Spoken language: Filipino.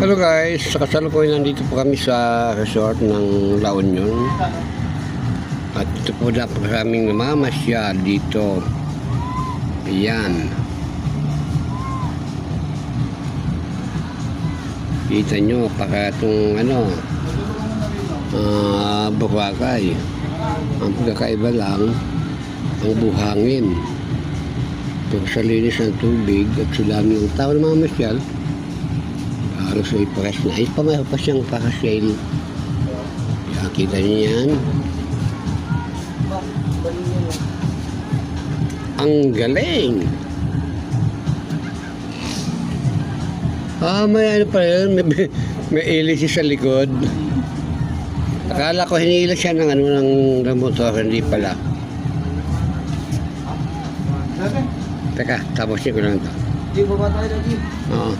Hello guys, sa kasalukuyan nandito po kami sa resort ng La Union. At ito po na po kaming namamasyal dito. Ayan. Kita nyo, para itong Boracay. Ang pagkakaiba lang, ang buhangin. Pero sa linis ng tubig at sulami ng tao na mamamasyal, halos ay paras na. Ay, pamayaw pa siyang parasail. Kita niyo yan. Ang galing! May ano pa yun. May ilis sa likod. Akala ko hinila siya ng motor. Hindi pala. Teka, tapusin ko lang ito. Di ba tayo lagi? Oo.